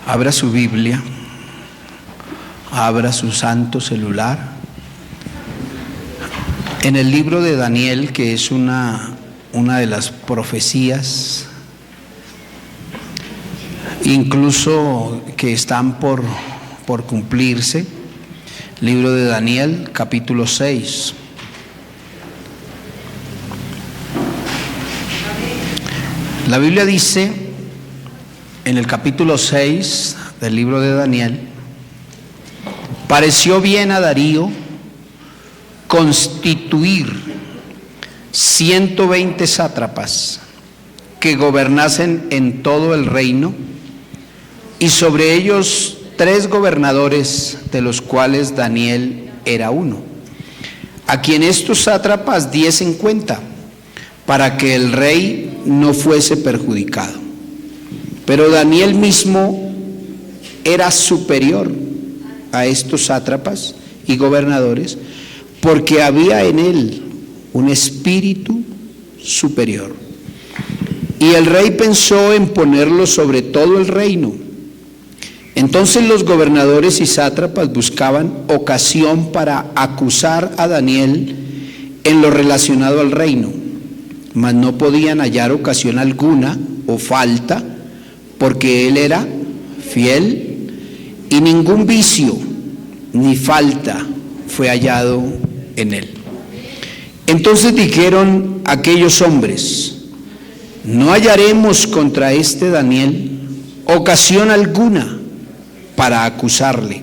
Abra su Biblia, abra su santo celular. En el libro de Daniel, que es una de las profecías, incluso que están por cumplirse, libro de Daniel, capítulo 6. La Biblia dice en el capítulo 6 del libro de Daniel: pareció bien a Darío constituir 120 sátrapas que gobernasen en todo el reino, y sobre ellos 3 gobernadores, de los cuales Daniel era uno, a quien estos sátrapas diesen cuenta, para que el rey no fuese perjudicado. Pero Daniel mismo era superior a estos sátrapas y gobernadores, porque había en él un espíritu superior. Y el rey pensó en ponerlo sobre todo el reino. Entonces los gobernadores y sátrapas buscaban ocasión para acusar a Daniel en lo relacionado al reino, mas no podían hallar ocasión alguna o falta, porque él era fiel y ningún vicio ni falta fue hallado en él. Entonces dijeron aquellos hombres: no hallaremos contra este Daniel ocasión alguna para acusarle,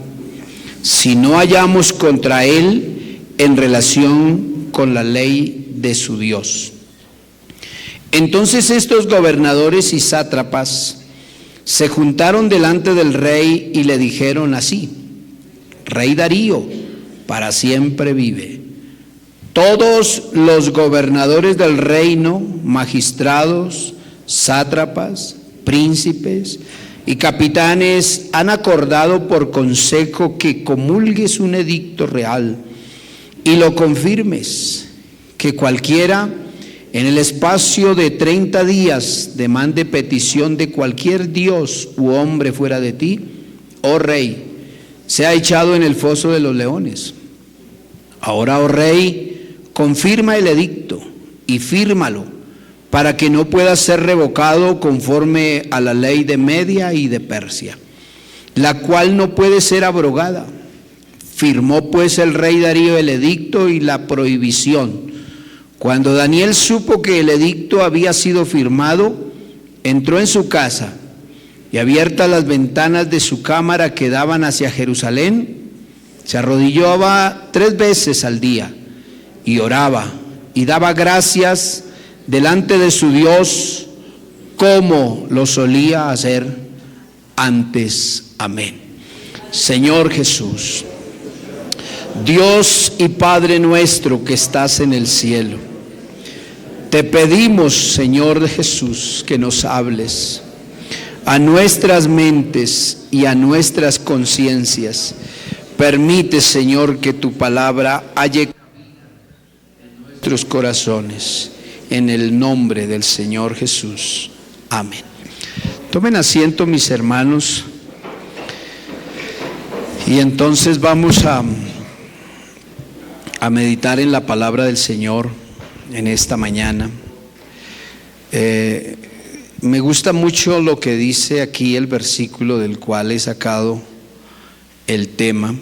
si no hallamos contra él en relación con la ley de su Dios. Entonces estos gobernadores y sátrapas se juntaron delante del rey y le dijeron así: Rey Darío, para siempre vive. Todos los gobernadores del reino, magistrados, sátrapas, príncipes y capitanes han acordado por consejo que comulgues un edicto real y lo confirmes, que cualquiera en el espacio de 30 días demande petición de cualquier dios u hombre fuera de ti, oh rey, sea echado en el foso de los leones. Ahora, oh rey, confirma el edicto y fírmalo, para que no pueda ser revocado conforme a la ley de Media y de Persia, la cual no puede ser abrogada. Firmó pues el rey Darío el edicto y la prohibición. Cuando Daniel supo que el edicto había sido firmado, entró en su casa, y abiertas las ventanas de su cámara que daban hacia Jerusalén, se arrodillaba 3 veces al día y oraba y daba gracias delante de su Dios, como lo solía hacer antes. Amén. Señor Jesús, Dios y Padre nuestro que estás en el cielo, te pedimos, Señor Jesús, que nos hables a nuestras mentes y a nuestras conciencias. Permite, Señor, que tu palabra haya en nuestros corazones, en el nombre del Señor Jesús. Amén. Tomen asiento, mis hermanos, y entonces vamos a meditar en la palabra del Señor en esta mañana. Me gusta mucho lo que dice aquí el versículo del cual he sacado el tema,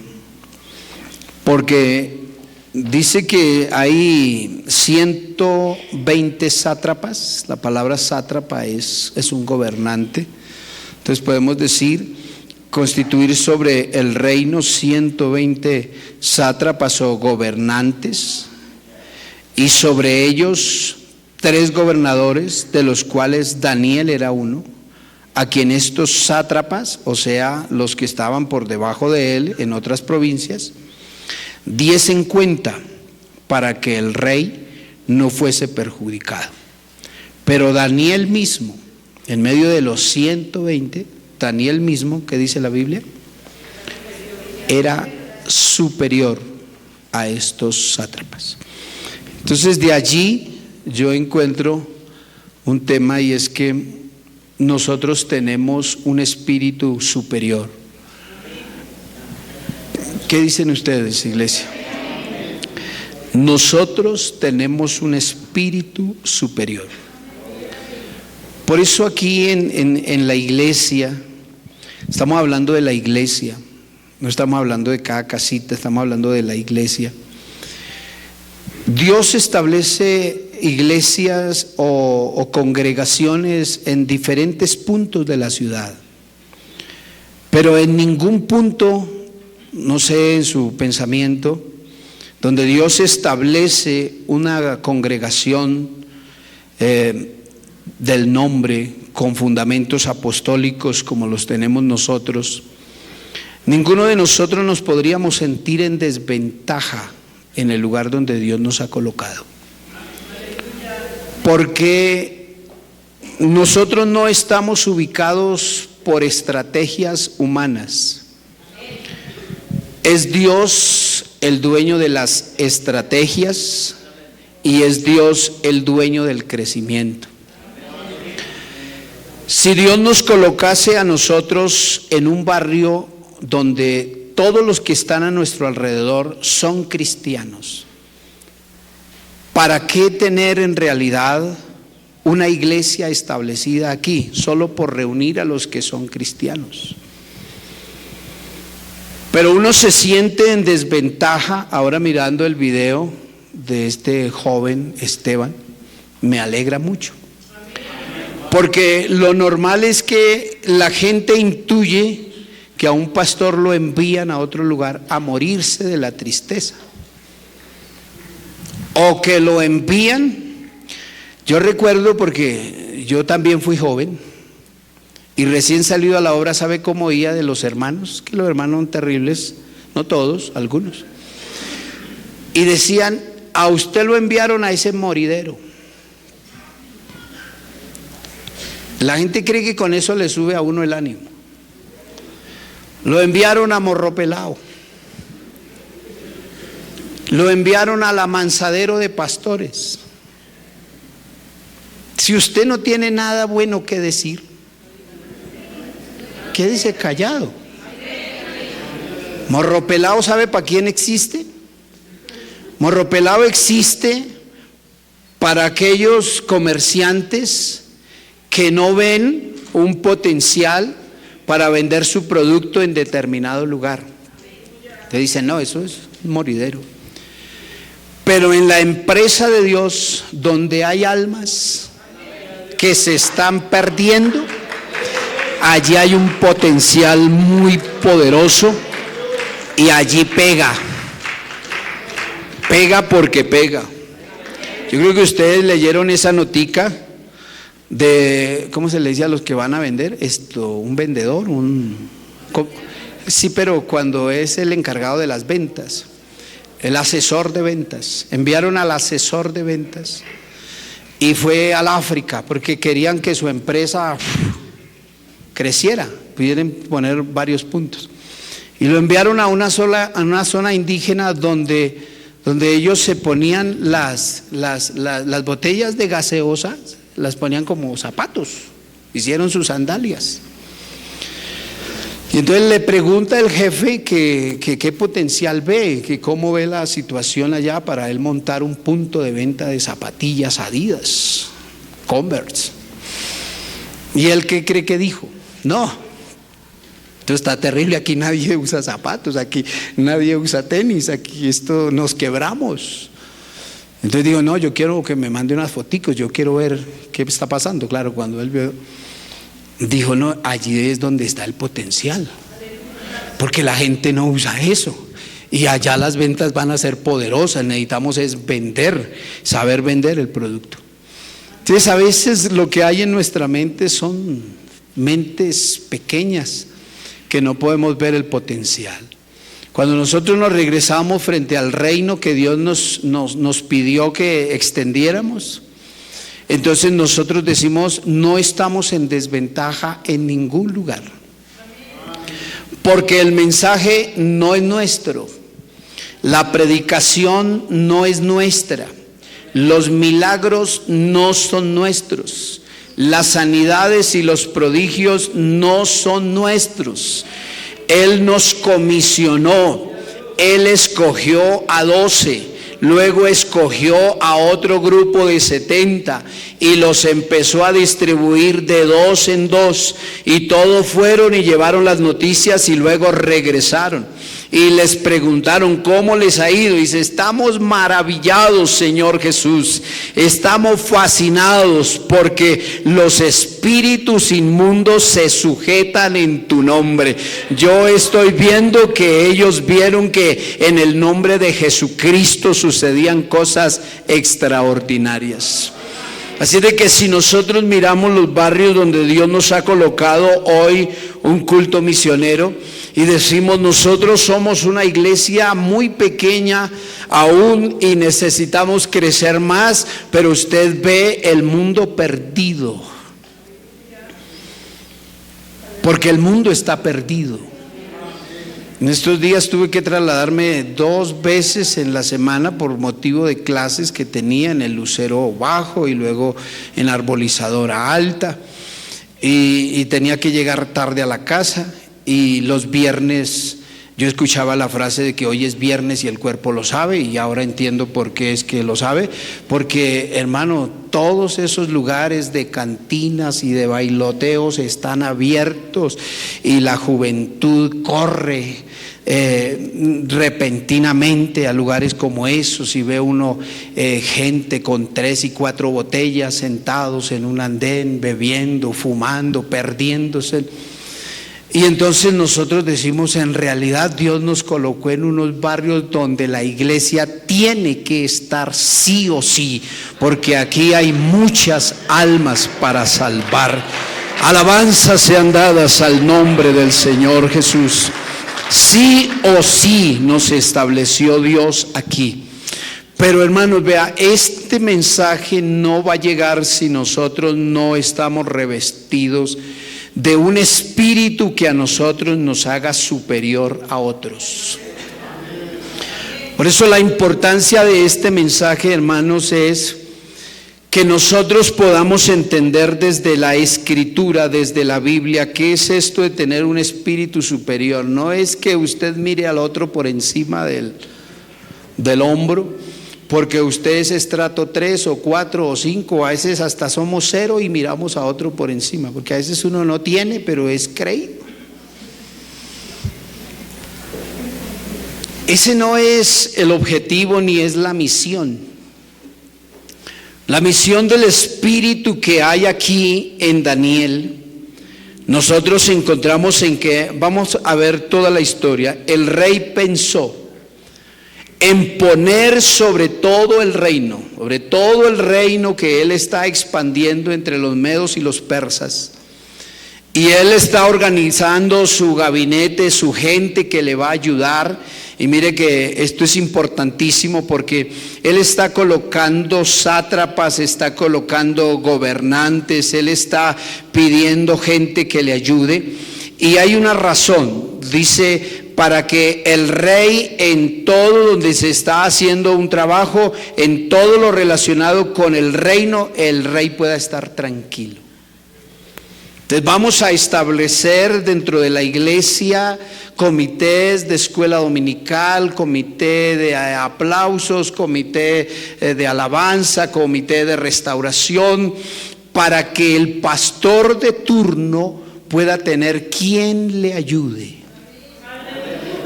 porque dice que hay 120 sátrapas. La palabra sátrapa es un gobernante. Entonces podemos decir, constituir sobre el reino 120 sátrapas o gobernantes, y sobre ellos 3 gobernadores, de los cuales Daniel era uno, a quien estos sátrapas, o sea, los que estaban por debajo de él en otras provincias, diesen cuenta para que el rey no fuese perjudicado. Pero Daniel mismo, en medio de los 120, Daniel mismo, ¿qué dice la Biblia? Era superior a estos sátrapas. Entonces de allí yo encuentro un tema, y es que nosotros tenemos un espíritu superior. ¿Qué dicen ustedes, iglesia? Nosotros tenemos un espíritu superior. Por eso aquí en la iglesia, estamos hablando de la iglesia, no estamos hablando de cada casita, estamos hablando de la iglesia. Dios establece iglesias o congregaciones en diferentes puntos de la ciudad, pero en ningún punto, no sé, en su pensamiento, donde Dios establece una congregación del nombre con fundamentos apostólicos como los tenemos nosotros, ninguno de nosotros nos podríamos sentir en desventaja en el lugar donde Dios nos ha colocado, porque nosotros no estamos ubicados por estrategias humanas. Es Dios el dueño de las estrategias y es Dios el dueño del crecimiento. Si Dios nos colocase a nosotros en un barrio donde todos los que están a nuestro alrededor son cristianos, ¿para qué tener en realidad una iglesia establecida aquí solo por reunir a los que son cristianos? Pero uno se siente en desventaja. Ahora mirando el video de este joven Esteban, me alegra mucho, porque lo normal es que la gente intuye que a un pastor lo envían a otro lugar a morirse de la tristeza, o que lo envían. Yo recuerdo, porque yo también fui joven y recién salido a la obra, ¿sabe cómo oía de los hermanos? Que los hermanos son terribles, no todos, algunos. Y decían: a usted lo enviaron a ese moridero. La gente cree que con eso le sube a uno el ánimo. Lo enviaron a Morro Pelao. Lo enviaron al amansadero de pastores. Si usted no tiene nada bueno que decir, quédese callado. Morro Pelao, ¿sabe para quién existe? Morro Pelao existe para aquellos comerciantes que no ven un potencial para vender su producto en determinado lugar. Te dicen: no, eso es un moridero. Pero en la empresa de Dios, donde hay almas que se están perdiendo, allí hay un potencial muy poderoso y allí pega. Pega porque pega. Yo creo que ustedes leyeron esa notica de, ¿cómo se le dice a los que van a vender? Un vendedor, sí, pero cuando es el encargado de las ventas, el asesor de ventas. Enviaron al asesor de ventas y fue al África porque querían que su empresa creciera, pudieran poner varios puntos. Y lo enviaron a una zona indígena donde ellos se ponían las botellas de gaseosa, las ponían como zapatos, hicieron sus sandalias. Y entonces le pregunta el jefe que qué potencial ve, que cómo ve la situación allá para él montar un punto de venta de zapatillas Adidas, Converse. ¿Y él qué cree que dijo? No, esto está terrible, aquí nadie usa zapatos, aquí nadie usa tenis, aquí esto nos quebramos. Entonces digo: no, yo quiero que me mande unas foticos, yo quiero ver qué está pasando. Claro, cuando él vio, dijo: no, allí es donde está el potencial, porque la gente no usa eso y allá las ventas van a ser poderosas. Necesitamos es vender, saber vender el producto. Entonces a veces lo que hay en nuestra mente son mentes pequeñas que no podemos ver el potencial. Cuando nosotros nos regresamos frente al reino que Dios nos pidió que extendiéramos, entonces nosotros decimos: no estamos en desventaja en ningún lugar, porque el mensaje no es nuestro, la predicación no es nuestra, los milagros no son nuestros, Las sanidades y los prodigios no son nuestros. Él nos comisionó, Él escogió a 12. Luego escogió a otro grupo de 70 y los empezó a distribuir de 2 en 2. Y todos fueron y llevaron las noticias y luego regresaron. Y les preguntaron cómo les ha ido. Y dice: estamos maravillados, Señor Jesús. Estamos fascinados porque los espíritus inmundos se sujetan en tu nombre. Yo estoy viendo que ellos vieron que en el nombre de Jesucristo sucedían cosas extraordinarias. Así de que si nosotros miramos los barrios donde Dios nos ha colocado hoy un culto misionero y decimos: nosotros somos una iglesia muy pequeña aún y necesitamos crecer más, pero usted ve el mundo perdido, porque el mundo está perdido. En estos días tuve que trasladarme 2 veces en la semana por motivo de clases que tenía en el Lucero Bajo y luego en la Arbolizadora Alta, y tenía que llegar tarde a la casa. Y los viernes yo escuchaba la frase de que hoy es viernes y el cuerpo lo sabe, y ahora entiendo por qué es que lo sabe, porque, hermano, todos esos lugares de cantinas y de bailoteos están abiertos y la juventud corre repentinamente a lugares como esos, y ve uno gente con 3 y 4 botellas sentados en un andén, bebiendo, fumando, perdiéndose. Y entonces nosotros decimos: en realidad Dios nos colocó en unos barrios donde la iglesia tiene que estar sí o sí, porque aquí hay muchas almas para salvar. Alabanzas sean dadas al nombre del Señor Jesús. Sí o sí nos estableció Dios aquí. Pero, hermanos, vea, este mensaje no va a llegar si nosotros no estamos revestidos de un espíritu que a nosotros nos haga superior a otros. Por eso la importancia de este mensaje, hermanos, es que nosotros podamos entender desde la Escritura, desde la Biblia, qué es esto de tener un espíritu superior. No es que usted mire al otro por encima del hombro, porque usted es estrato 3 o 4 o 5, a veces hasta somos 0 y miramos a otro por encima, porque a veces uno no tiene, pero es creído. Ese no es el objetivo ni es la misión. La misión del espíritu que hay aquí en Daniel, nosotros encontramos en que, vamos a ver toda la historia. El rey pensó en poner sobre todo el reino que él está expandiendo entre los medos y los persas, y él está organizando su gabinete, su gente que le va a ayudar. Y mire que esto es importantísimo, porque él está colocando sátrapas, está colocando gobernantes, él está pidiendo gente que le ayude. Y hay una razón, dice: para que el rey, en todo donde se está haciendo un trabajo, en todo lo relacionado con el reino, el rey pueda estar tranquilo. Entonces vamos a establecer dentro de la iglesia comités de escuela dominical, comité de aplausos, comité de alabanza, comité de restauración, para que el pastor de turno pueda tener quien le ayude.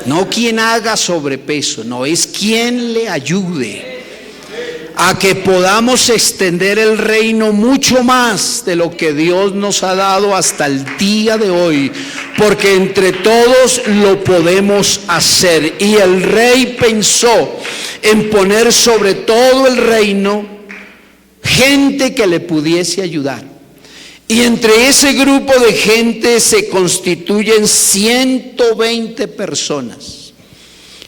No quien haga sobrepeso, no, es quien le ayude a que podamos extender el reino mucho más de lo que Dios nos ha dado hasta el día de hoy, porque entre todos lo podemos hacer. Y el rey pensó en poner sobre todo el reino gente que le pudiese ayudar. Y entre ese grupo de gente se constituyen 120 personas.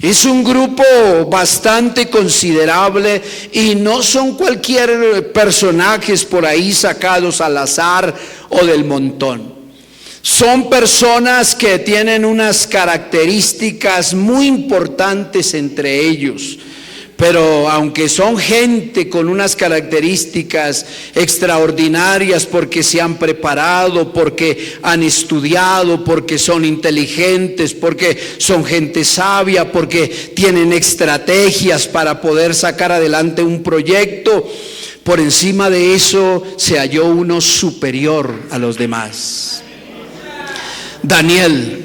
Es un grupo bastante considerable y no son cualquier personajes por ahí sacados al azar o del montón. Son personas que tienen unas características muy importantes entre ellos. Pero aunque son gente con unas características extraordinarias porque se han preparado, porque han estudiado, porque son inteligentes, porque son gente sabia, porque tienen estrategias para poder sacar adelante un proyecto, por encima de eso se halló uno superior a los demás: Daniel.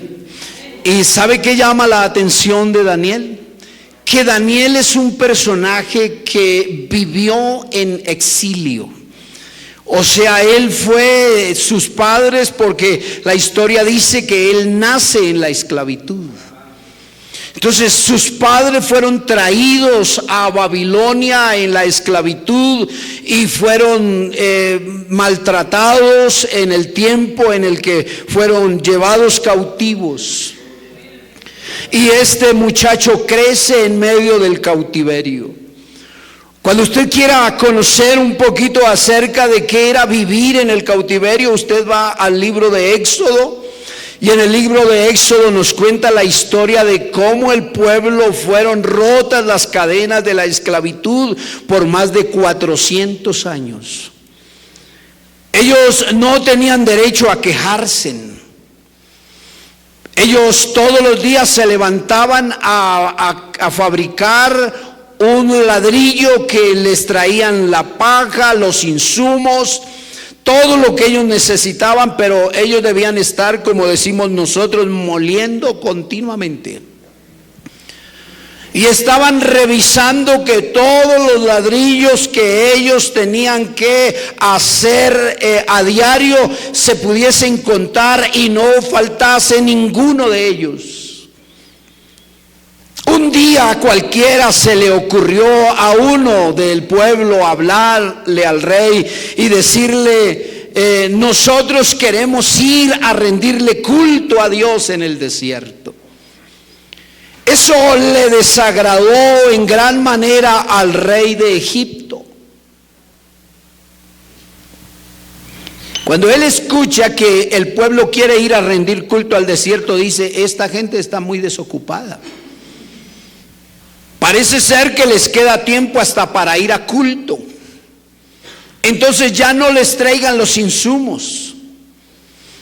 ¿Y sabe qué llama la atención de Daniel? Que Daniel es un personaje que vivió en exilio. O sea, él fue sus padres, porque la historia dice que él nace en la esclavitud. Entonces sus padres fueron traídos a Babilonia en la esclavitud y fueron maltratados en el tiempo en el que fueron llevados cautivos. Y este muchacho crece en medio del cautiverio. Cuando usted quiera conocer un poquito acerca de qué era vivir en el cautiverio, usted va al libro de Éxodo. Y en el libro de Éxodo nos cuenta la historia de cómo el pueblo fueron rotas las cadenas de la esclavitud por más de 400 años. Ellos no tenían derecho a quejarse. Ellos todos los días se levantaban a fabricar un ladrillo que les traían la paja, los insumos, todo lo que ellos necesitaban, pero ellos debían estar, como decimos nosotros, moliendo continuamente. Y estaban revisando que todos los ladrillos que ellos tenían que hacer a diario se pudiesen contar y no faltase ninguno de ellos. Un día cualquiera se le ocurrió a uno del pueblo hablarle al rey y decirle: nosotros queremos ir a rendirle culto a Dios en el desierto. Eso le desagradó en gran manera al rey de Egipto. Cuando él escucha que el pueblo quiere ir a rendir culto al desierto, dice: esta gente está muy desocupada. Parece ser que les queda tiempo hasta para ir a culto. Entonces ya no les traigan los insumos.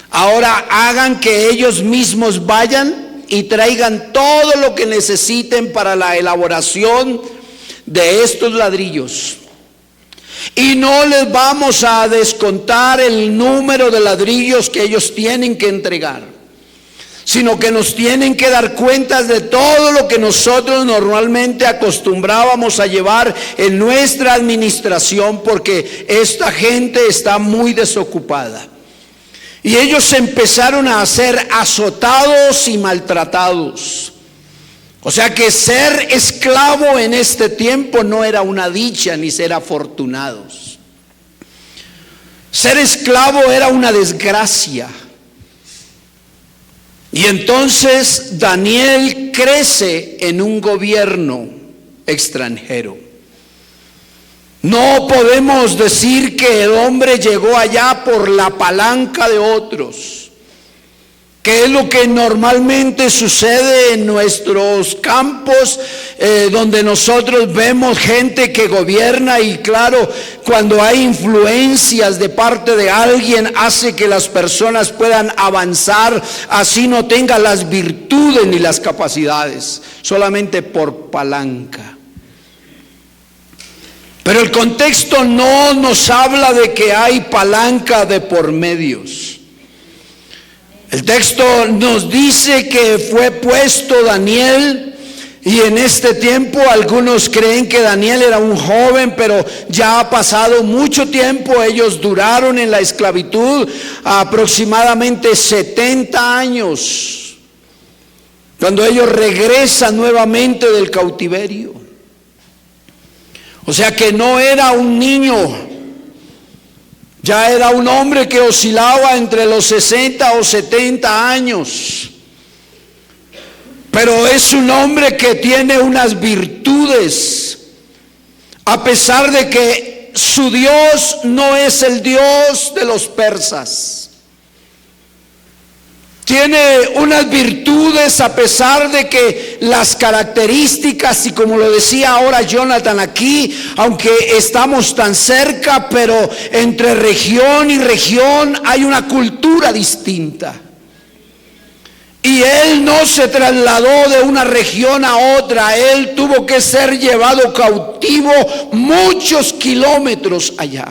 Ahora hagan que ellos mismos vayan y traigan todo lo que necesiten para la elaboración de estos ladrillos. Y no les vamos a descontar el número de ladrillos que ellos tienen que entregar, sino que nos tienen que dar cuentas de todo lo que nosotros normalmente acostumbrábamos a llevar en nuestra administración, porque esta gente está muy desocupada. Y ellos empezaron a ser azotados y maltratados. O sea que ser esclavo en este tiempo no era una dicha ni ser afortunados. Ser esclavo era una desgracia. Y entonces Daniel crece en un gobierno extranjero. No podemos decir que el hombre llegó allá por la palanca de otros, que es lo que normalmente sucede en nuestros campos, donde nosotros vemos gente que gobierna, y claro, cuando hay influencias de parte de alguien, hace que las personas puedan avanzar, así no tengan las virtudes ni las capacidades, solamente por palanca. Pero el contexto no nos habla de que hay palanca de por medios. El texto nos dice que fue puesto Daniel, y en este tiempo algunos creen que Daniel era un joven, pero ya ha pasado mucho tiempo. Ellos duraron en la esclavitud aproximadamente 70 años, cuando ellos regresan nuevamente del cautiverio. O sea que no era un niño, ya era un hombre que oscilaba entre los 60 o 70 años. Pero es un hombre que tiene unas virtudes, a pesar de que su Dios no es el Dios de los persas. tiene unas virtudes a pesar de que las características, y como lo decía ahora Jonathan aquí, aunque estamos tan cerca, pero entre región y región hay una cultura distinta. Y él no se trasladó de una región a otra, él tuvo que ser llevado cautivo muchos kilómetros allá,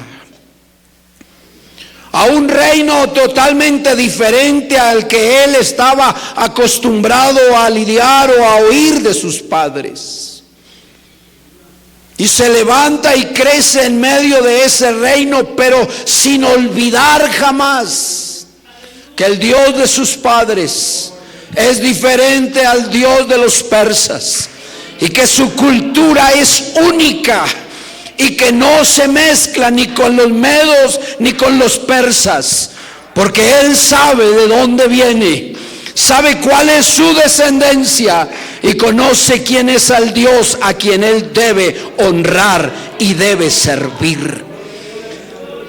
a un reino totalmente diferente al que él estaba acostumbrado a lidiar o a oír de sus padres. Y se levanta y crece en medio de ese reino, pero sin olvidar jamás que el Dios de sus padres es diferente al Dios de los persas, y que su cultura es única, y que no se mezcla ni con los medos ni con los persas, porque él sabe de dónde viene, sabe cuál es su descendencia y conoce quién es el Dios a quien él debe honrar y debe servir.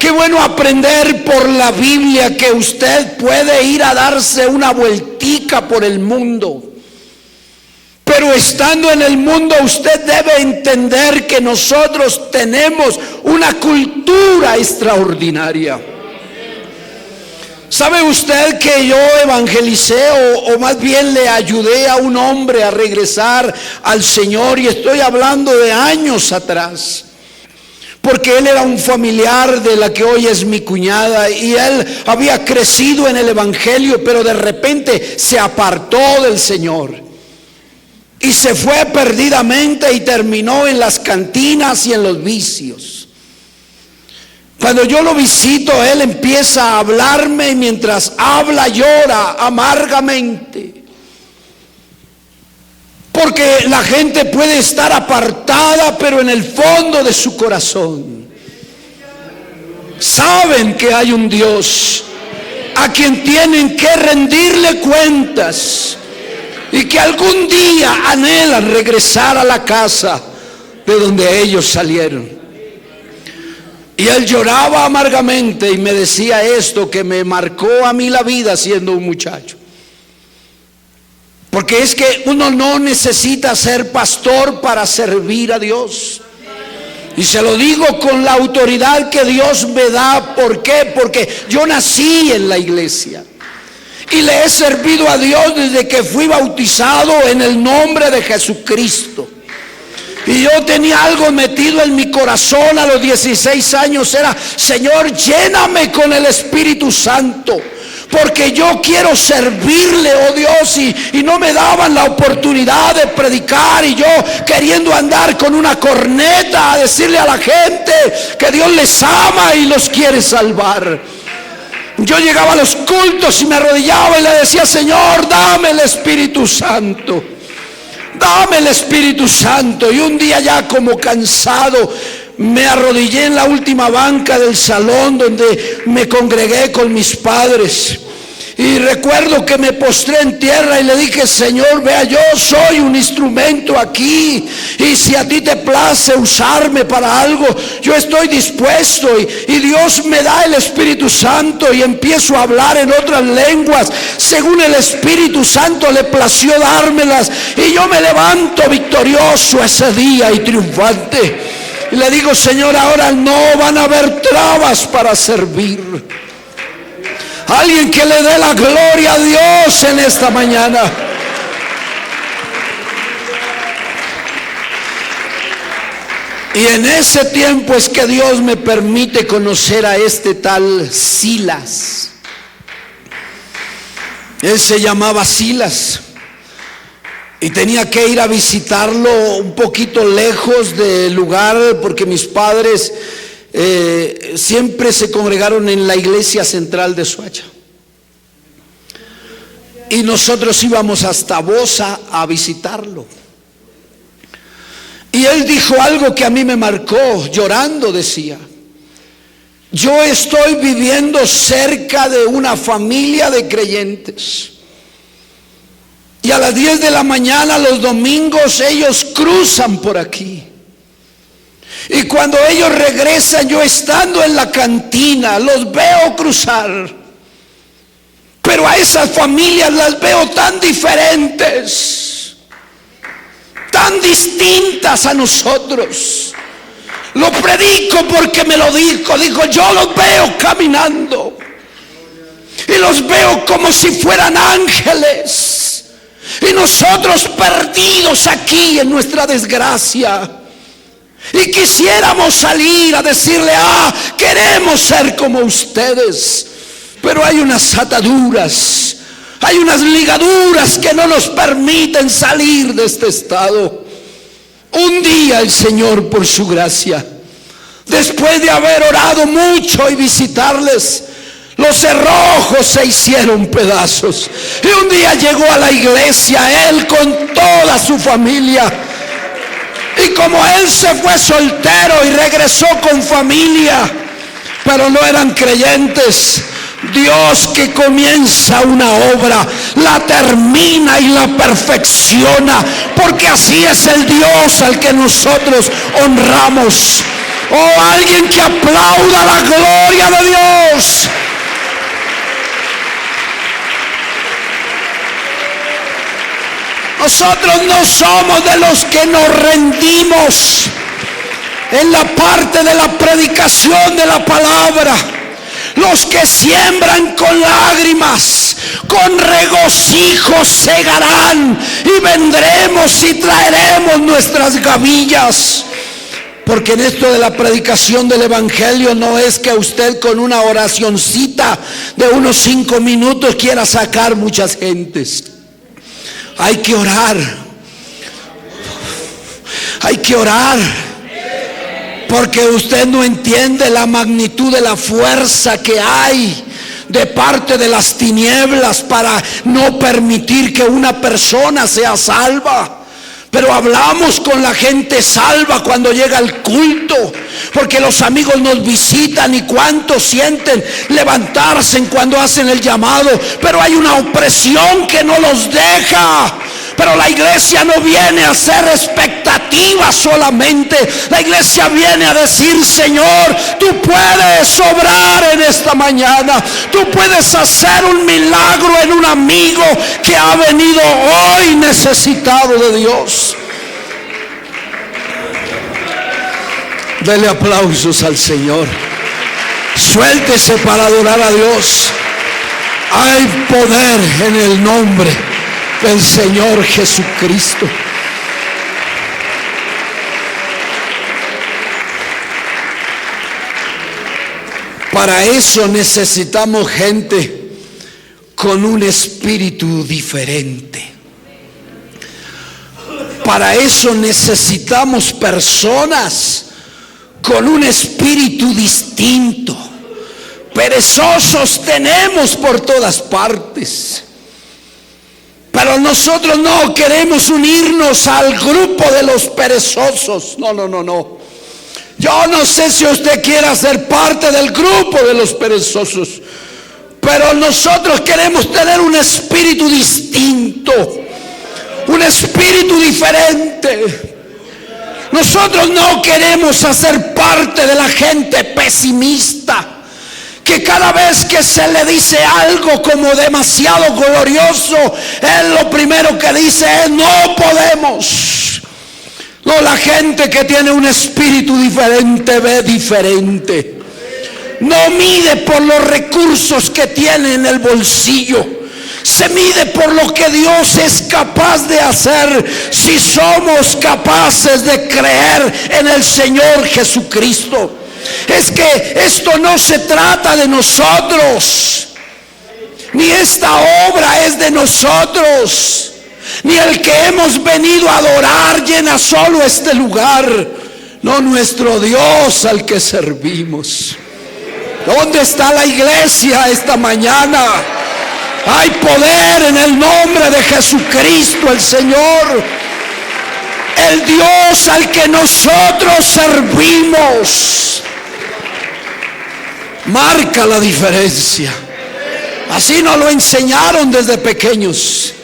Qué bueno aprender por la Biblia que usted puede ir a darse una vueltica por el mundo, pero estando en el mundo usted debe entender que nosotros tenemos una cultura extraordinaria. ¿Sabe usted que yo evangelicé o más bien le ayudé a un hombre a regresar al Señor? Y estoy hablando de años atrás, porque él era un familiar de la que hoy es mi cuñada, y él había crecido en el evangelio, pero de repente se apartó del Señor y se fue perdidamente y terminó en las cantinas y en los vicios. Cuando yo lo visito, él empieza a hablarme y mientras habla llora amargamente, porque la gente puede estar apartada, pero en el fondo de su corazón saben que hay un Dios a quien tienen que rendirle cuentas, y que algún día anhelan regresar a la casa de donde ellos salieron. Y él lloraba amargamente y me decía esto que me marcó a mí la vida siendo un muchacho. Porque es que uno no necesita ser pastor para servir a Dios. Y se lo digo con la autoridad que Dios me da. ¿Por qué? Porque yo nací en la iglesia y le he servido a Dios desde que fui bautizado en el nombre de Jesucristo. Y yo tenía algo metido en mi corazón a los 16 años, era: Señor, lléname con el Espíritu Santo, porque yo quiero servirle, oh Dios. Y no me daban la oportunidad de predicar, y yo queriendo andar con una corneta a decirle a la gente que Dios les ama y los quiere salvar. Yo llegaba a los cultos y me arrodillaba y le decía: Señor, dame el Espíritu Santo, dame el Espíritu Santo. Y un día, ya como cansado, me arrodillé en la última banca del salón donde me congregué con mis padres. Y recuerdo que me postré en tierra y le dije: Señor, vea, yo soy un instrumento aquí, y si a ti te place usarme para algo, yo estoy dispuesto. Y Dios me da el Espíritu Santo y empiezo a hablar en otras lenguas según el Espíritu Santo le plació dármelas. Y yo me levanto victorioso ese día y triunfante. Y le digo: Señor, ahora no van a haber trabas para servir. Alguien que le dé la gloria a Dios en esta mañana. Y en ese tiempo es que Dios me permite conocer a este tal Silas. Él se llamaba Silas y tenía que ir a visitarlo un poquito lejos del lugar, porque mis padres siempre se congregaron en la iglesia central de Soacha, y nosotros íbamos hasta Bosa a visitarlo. Y él dijo algo que a mí me marcó, llorando decía: yo estoy viviendo cerca de una familia de creyentes, y a las 10 de la mañana los domingos ellos cruzan por aquí. Y cuando ellos regresan, yo estando en la cantina, los veo cruzar. Pero a esas familias las veo tan diferentes, tan distintas a nosotros. Lo predico porque me lo dijo. Dijo, yo los veo caminando y los veo como si fueran ángeles, y nosotros perdidos aquí en nuestra desgracia. Y quisiéramos salir a decirle, queremos ser como ustedes. Pero hay unas ataduras, hay unas ligaduras que no nos permiten salir de este estado. Un día el Señor, por su gracia, después de haber orado mucho y visitarles, los cerrojos se hicieron pedazos. Y un día llegó a la iglesia, él con toda su familia. Y como él se fue soltero y regresó con familia, pero no eran creyentes, Dios que comienza una obra, la termina y la perfecciona, porque así es el Dios al que nosotros honramos. Oh, alguien que aplauda la gloria de Dios. Nosotros no somos de los que nos rendimos en la parte de la predicación de la palabra. Los que siembran con lágrimas, con regocijo segarán, y vendremos y traeremos nuestras gavillas. Porque en esto de la predicación del evangelio no es que usted con una oracioncita de unos 5 minutos quiera sacar muchas gentes. Hay que orar. Hay que orar. Porque usted no entiende la magnitud de la fuerza que hay de parte de las tinieblas para no permitir que una persona sea salva. Pero hablamos con la gente salva cuando llega el culto, porque los amigos nos visitan y cuántos sienten levantarse cuando hacen el llamado, pero hay una opresión que no los deja. Pero la iglesia no viene a hacer expectativas solamente. La iglesia viene a decir, Señor, tú puedes obrar en esta mañana. Tú puedes hacer un milagro en un amigo que ha venido hoy necesitado de Dios. Dele aplausos al Señor. Suéltese para adorar a Dios. Hay poder en el nombre del Señor Jesucristo. Para eso necesitamos gente con un espíritu diferente. Para eso necesitamos personas con un espíritu distinto. Perezosos tenemos por todas partes, pero nosotros no queremos unirnos al grupo de los perezosos. No. Yo no sé si usted quiere ser parte del grupo de los perezosos, pero nosotros queremos tener un espíritu distinto, un espíritu diferente. Nosotros no queremos hacer parte de la gente pesimista, que cada vez que se le dice algo como demasiado glorioso, él lo primero que dice es no podemos. No, la gente que tiene un espíritu diferente ve diferente. No mide por los recursos que tiene en el bolsillo, se mide por lo que Dios es capaz de hacer si somos capaces de creer en el Señor Jesucristo. Es que esto no se trata de nosotros, ni esta obra es de nosotros, ni el que hemos venido a adorar llena solo este lugar. No, nuestro Dios al que servimos. ¿Dónde está la iglesia esta mañana? Hay poder en el nombre de Jesucristo el Señor, el Dios al que nosotros servimos. Marca la diferencia. Así nos lo enseñaron desde pequeños.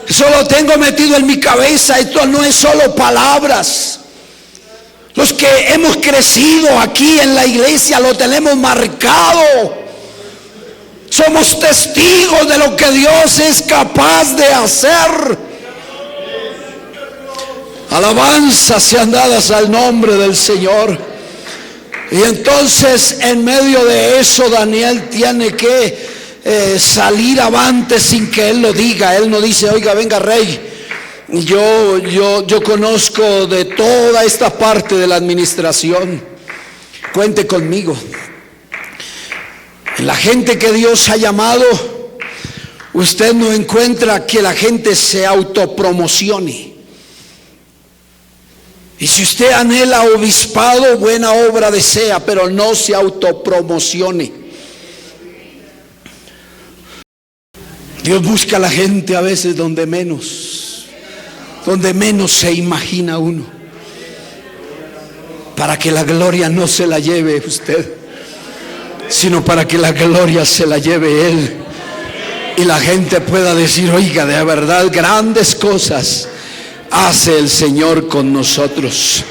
Eso lo tengo metido en mi cabeza. Esto no es solo palabras. Los que hemos crecido aquí en la iglesia lo tenemos marcado. Somos testigos de lo que Dios es capaz de hacer. Alabanzas sean dadas al nombre del Señor. Y entonces en medio de eso Daniel tiene que salir avante sin que él lo diga. Él no dice: oiga, venga rey, yo conozco de toda esta parte de la administración, cuente conmigo. La gente que Dios ha llamado, usted no encuentra que la gente se autopromocione. Y si usted anhela obispado, buena obra desea, pero no se autopromocione. Dios busca a la gente a veces donde menos se imagina uno, para que la gloria no se la lleve usted, sino para que la gloria se la lleve Él, y la gente pueda decir: oiga, de verdad grandes cosas hace el Señor con nosotros.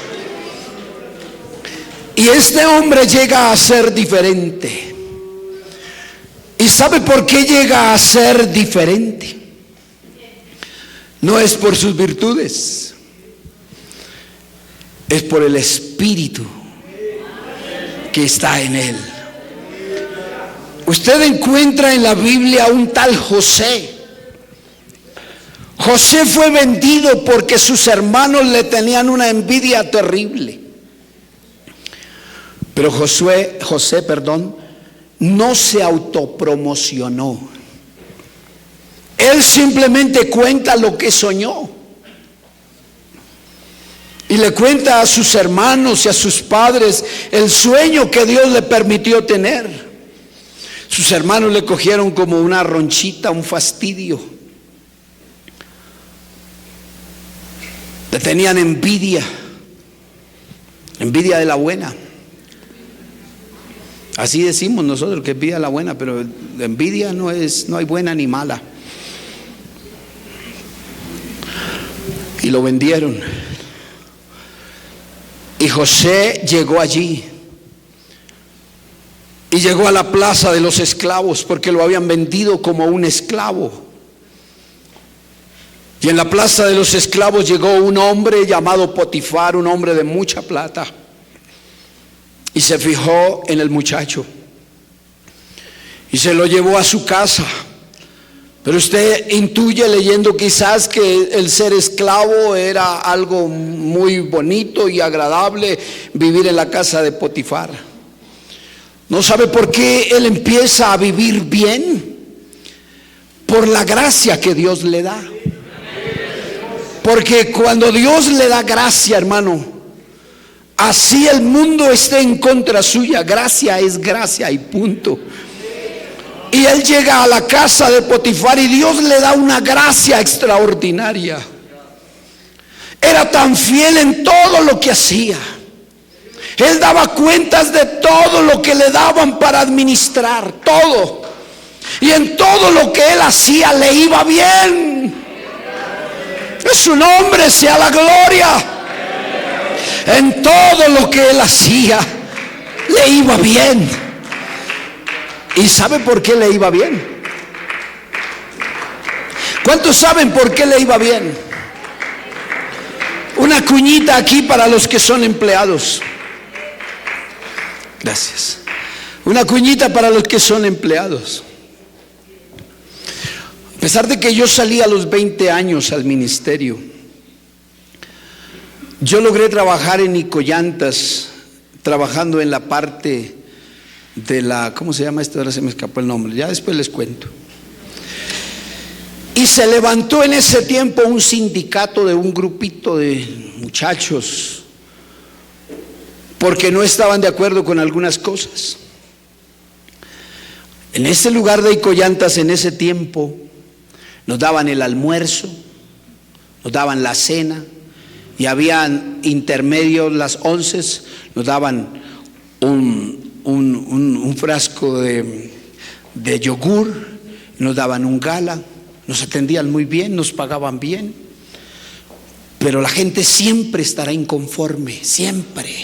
Y este hombre llega a ser diferente. ¿Y sabe por qué llega a ser diferente? No es por sus virtudes, es por el Espíritu que está en él. Usted encuentra en la Biblia un tal José. José fue vendido porque sus hermanos le tenían una envidia terrible. Pero José, no se autopromocionó. Él simplemente cuenta lo que soñó. Y le cuenta a sus hermanos y a sus padres el sueño que Dios le permitió tener. Sus hermanos le cogieron como una ronchita, un fastidio. Le tenían envidia de la buena. Así decimos nosotros, que envidia la buena, pero la envidia no hay buena ni mala. Y lo vendieron. Y José llegó allí. Y llegó a la plaza de los esclavos, porque lo habían vendido como un esclavo. Y en la plaza de los esclavos llegó un hombre llamado Potifar, un hombre de mucha plata. Y se fijó en el muchacho y se lo llevó a su casa. Pero usted intuye, leyendo quizás, que el ser esclavo era algo muy bonito y agradable, vivir en la casa de Potifar. ¿No sabe por qué él empieza a vivir bien? Por la gracia que Dios le da. Porque cuando Dios le da gracia, hermano, así el mundo esté en contra suya, gracia es gracia y punto. Y él llega a la casa de Potifar y Dios le da una gracia extraordinaria. Era tan fiel en todo lo que hacía. Él daba cuentas de todo lo que le daban para administrar, todo. Y en todo lo que él hacía le iba bien. Su nombre sea la gloria. En todo lo que él hacía le iba bien. ¿Y sabe por qué le iba bien? ¿Cuántos saben por qué le iba bien? Una cuñita aquí para los que son empleados. Gracias. Una cuñita para los que son empleados. A pesar de que yo salí a los 20 años al ministerio, yo logré trabajar en Icollantas, trabajando en la parte de la, ¿cómo se llama esto? Ahora se me escapó el nombre, ya después les cuento. Y se levantó en ese tiempo un sindicato de un grupito de muchachos, porque no estaban de acuerdo con algunas cosas. En ese lugar de Icollantas, en ese tiempo, nos daban el almuerzo, nos daban la cena, y habían intermedios, las 11, nos daban un frasco de yogur, nos daban un gala, nos atendían muy bien, nos pagaban bien, pero la gente siempre estará inconforme, siempre.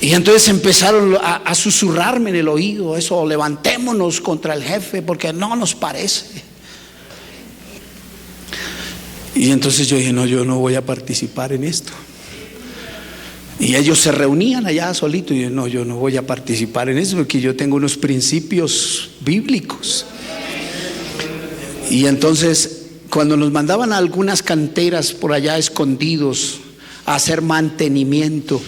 Y entonces empezaron a susurrarme en el oído eso: levantémonos contra el jefe porque no nos parece. Y entonces yo dije: no, yo no voy a participar en esto. Y ellos se reunían allá solitos y yo: no, yo no voy a participar en eso porque yo tengo unos principios bíblicos. Y entonces cuando nos mandaban a algunas canteras por allá escondidos a hacer mantenimiento,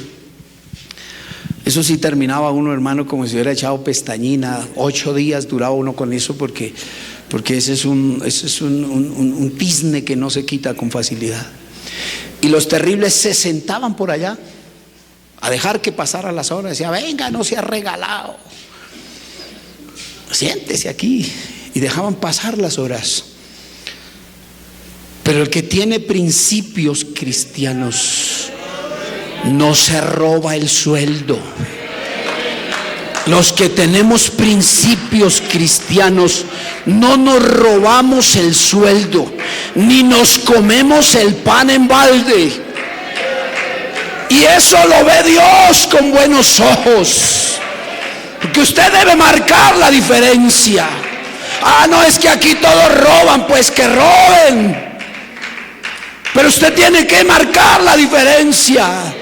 eso sí terminaba uno, hermano, como si hubiera echado pestañina. 8 días duraba uno con eso porque ese es un tizne que no se quita con facilidad. Y los terribles se sentaban por allá a dejar que pasaran las horas. Decía: venga, no se ha regalado, siéntese aquí. Y dejaban pasar las horas. Pero el que tiene principios cristianos no se roba el sueldo. Los que tenemos principios cristianos no nos robamos el sueldo, ni nos comemos el pan en balde. Y eso lo ve Dios con buenos ojos, porque usted debe marcar la diferencia. No, es que aquí todos roban, pues que roben. Pero usted tiene que marcar la diferencia.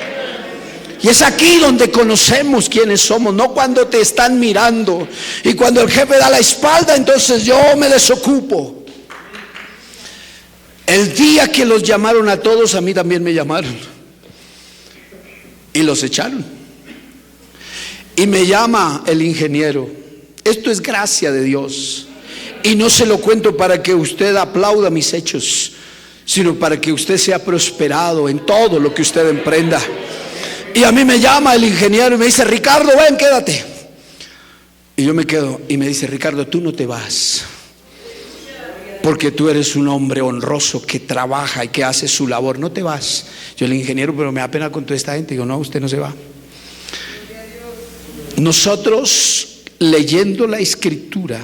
Y es aquí donde conocemos quiénes somos, no cuando te están mirando. Y cuando el jefe da la espalda, entonces yo me desocupo. El día que los llamaron a todos, a mí también me llamaron. Y los echaron. Y me llama el ingeniero. Esto es gracia de Dios. Y no se lo cuento para que usted aplauda mis hechos, sino para que usted sea prosperado en todo lo que usted emprenda. Y a mí me llama el ingeniero y me dice: Ricardo, ven, quédate. Y yo me quedo y me dice: Ricardo, tú no te vas, porque tú eres un hombre honroso que trabaja y que hace su labor. No te vas. Yo, el ingeniero, pero me da pena con toda esta gente. Digo: no, usted no se va. Nosotros, leyendo la escritura,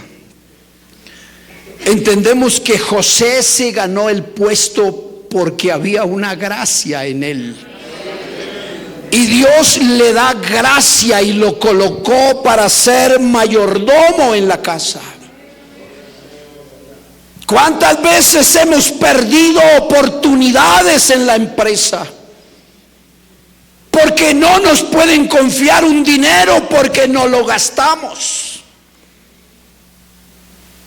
entendemos que José se ganó el puesto porque había una gracia en él. Y Dios le da gracia y lo colocó para ser mayordomo en la casa. ¿Cuántas veces hemos perdido oportunidades en la empresa? Porque no nos pueden confiar un dinero porque no lo gastamos.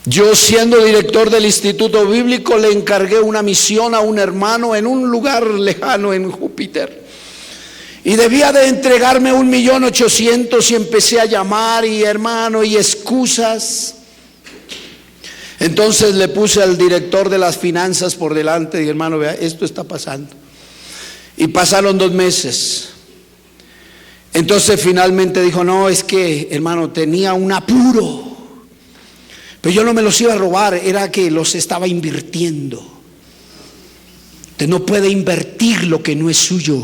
Yo, siendo director del Instituto Bíblico, le encargué una misión a un hermano en un lugar lejano en Júpiter. Y debía de entregarme 1.800.000 y empecé a llamar y hermano y excusas. Entonces le puse al director de las finanzas por delante y dije: hermano, vea, esto está pasando. Y pasaron 2 meses. Entonces finalmente dijo: no, es que hermano, tenía un apuro. Pero yo no me los iba a robar, era que los estaba invirtiendo. Usted no puede invertir lo que no es suyo.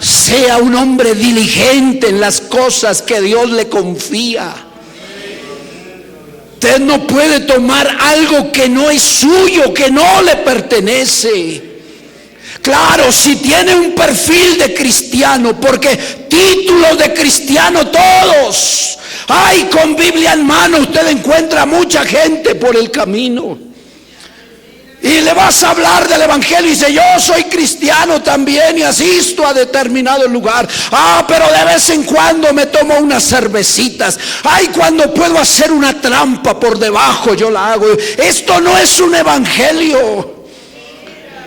Sea un hombre diligente en las cosas que Dios le confía. Usted no puede tomar algo que no es suyo, que no le pertenece. Claro, si tiene un perfil de cristiano, porque títulos de cristiano todos. Ay, con Biblia en mano usted encuentra mucha gente por el camino. Y le vas a hablar del evangelio y dice: yo soy cristiano también y asisto a determinado lugar. Pero de vez en cuando me tomo unas cervecitas. Ay, cuando puedo hacer una trampa por debajo, yo la hago. Esto no es un evangelio.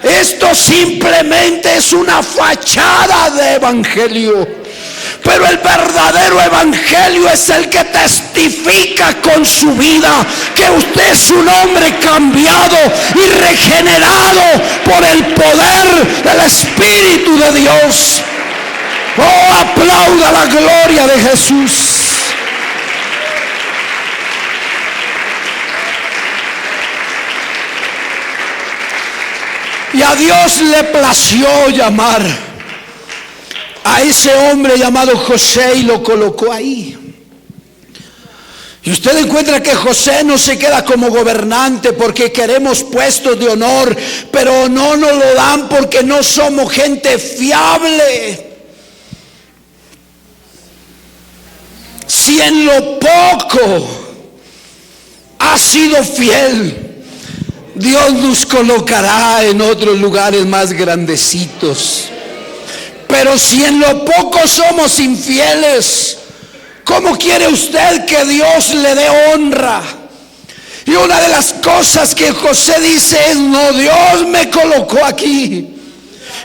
Esto simplemente es una fachada de evangelio. Pero el verdadero evangelio es el que testifica con su vida que usted es un hombre cambiado y regenerado por el poder del Espíritu de Dios. Oh, aplauda la gloria de Jesús. Y a Dios le plació llamar a ese hombre llamado José y lo colocó ahí. Y usted encuentra que José no se queda como gobernante porque queremos puestos de honor, pero no nos lo dan porque no somos gente fiable. si en lo poco ha sido fiel, Dios nos colocará en otros lugares más grandecitos. Pero si en lo poco somos infieles, ¿cómo quiere usted que Dios le dé honra? Y una de las cosas que José dice es: no, Dios me colocó aquí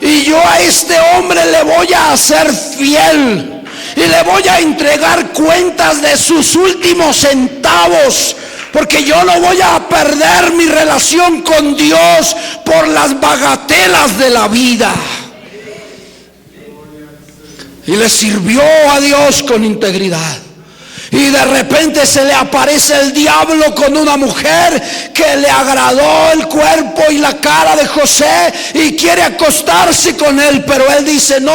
y yo a este hombre le voy a hacer fiel y le voy a entregar cuentas de sus últimos centavos, porque yo no voy a perder mi relación con Dios por las bagatelas de la vida. Y le sirvió a Dios con integridad. Y de repente se le aparece el diablo con una mujer que le agradó el cuerpo y la cara de José y quiere acostarse con él. Pero él dice: no.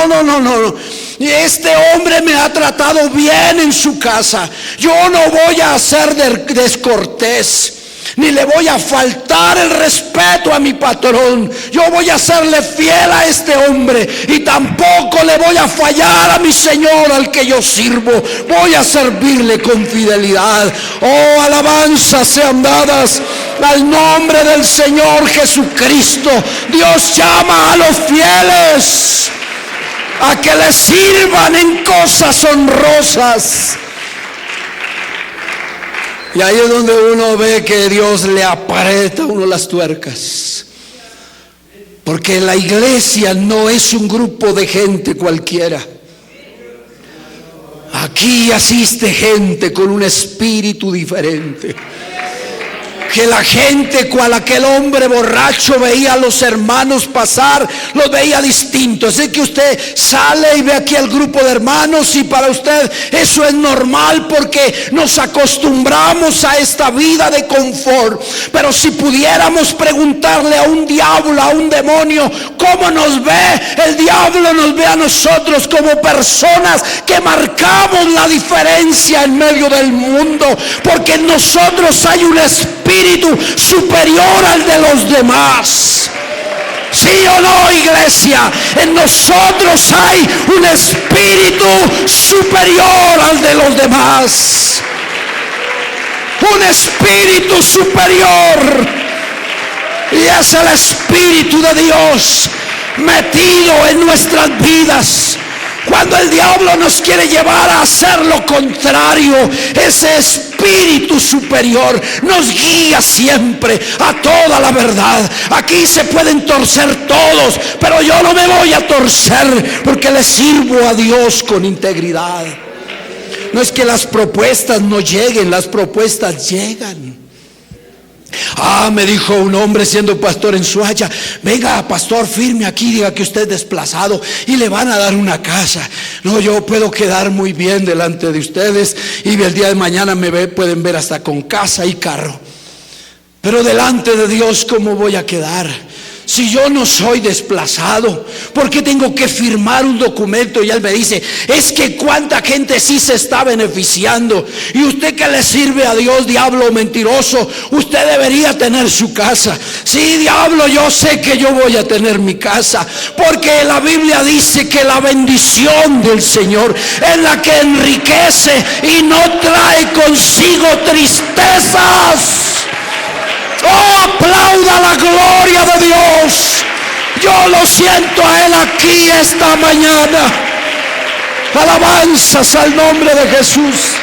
Y este hombre me ha tratado bien en su casa. Yo no voy a ser descortés, ni le voy a faltar el respeto a mi patrón. Yo voy a serle fiel a este hombre y tampoco le voy a fallar a mi Señor al que yo sirvo. Voy a servirle con fidelidad. Oh, alabanzas sean dadas al nombre del Señor Jesucristo. Dios llama a los fieles a que le sirvan en cosas honrosas. Y ahí es donde uno ve que Dios le aprieta a uno las tuercas. Porque la iglesia no es un grupo de gente cualquiera. Aquí asiste gente con un espíritu diferente. Que la gente, cual aquel hombre borracho veía a los hermanos pasar, los veía distintos. Es que usted sale y ve aquí al grupo de hermanos y para usted eso es normal porque nos acostumbramos a esta vida de confort. Pero si pudiéramos preguntarle a un diablo, a un demonio, ¿cómo nos ve? El diablo nos ve a nosotros como personas que marcamos la diferencia en medio del mundo, porque en nosotros hay un espíritu superior al de los demás. ¿Sí o no, iglesia? En nosotros hay un espíritu superior al de los demás. Un espíritu superior. Y es el Espíritu de Dios metido en nuestras vidas. Cuando el diablo nos quiere llevar a hacer lo contrario, ese espíritu superior nos guía siempre a toda la verdad. Aquí se pueden torcer todos, pero yo no me voy a torcer porque le sirvo a Dios con integridad. No es que las propuestas no lleguen, las propuestas llegan. Me dijo un hombre siendo pastor en Suacha: venga, pastor, firme aquí, diga que usted es desplazado y le van a dar una casa. No, yo puedo quedar muy bien delante de ustedes y el día de mañana pueden ver hasta con casa y carro. Pero delante de Dios, ¿cómo voy a quedar? Si yo no soy desplazado, ¿por qué tengo que firmar un documento? Y él me dice: es que cuánta gente sí se está beneficiando. Y usted que le sirve a Dios, diablo mentiroso, usted debería tener su casa. Sí, diablo, yo sé que yo voy a tener mi casa, porque la Biblia dice que la bendición del Señor es la que enriquece y no trae consigo tristezas. Oh, aplauda la gloria de Dios. Yo lo siento a Él aquí esta mañana. Alabanzas al nombre de Jesús.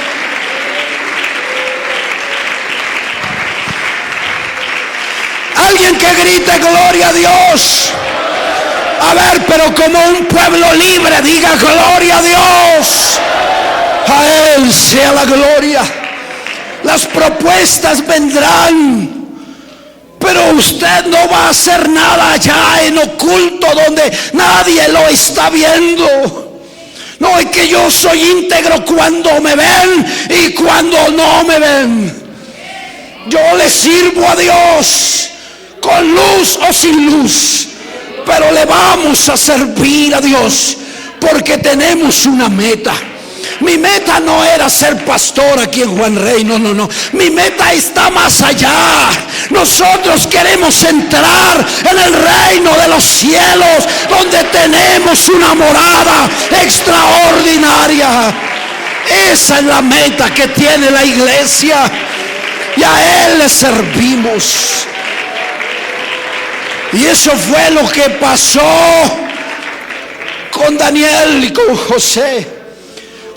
Alguien que grite gloria a Dios. A ver, pero como un pueblo libre, diga gloria a Dios. A Él sea la gloria. Las propuestas vendrán, pero usted no va a hacer nada allá en oculto donde nadie lo está viendo. No, es que yo soy íntegro cuando me ven y cuando no me ven. Yo le sirvo a Dios con luz o sin luz, pero le vamos a servir a Dios porque tenemos una meta. Mi meta no era ser pastor aquí en Juan Rey, no. Mi meta está más allá. Nosotros queremos entrar en el reino de los cielos, donde tenemos una morada extraordinaria. Esa es la meta que tiene la iglesia, y a Él le servimos. Y eso fue lo que pasó con Daniel y con José.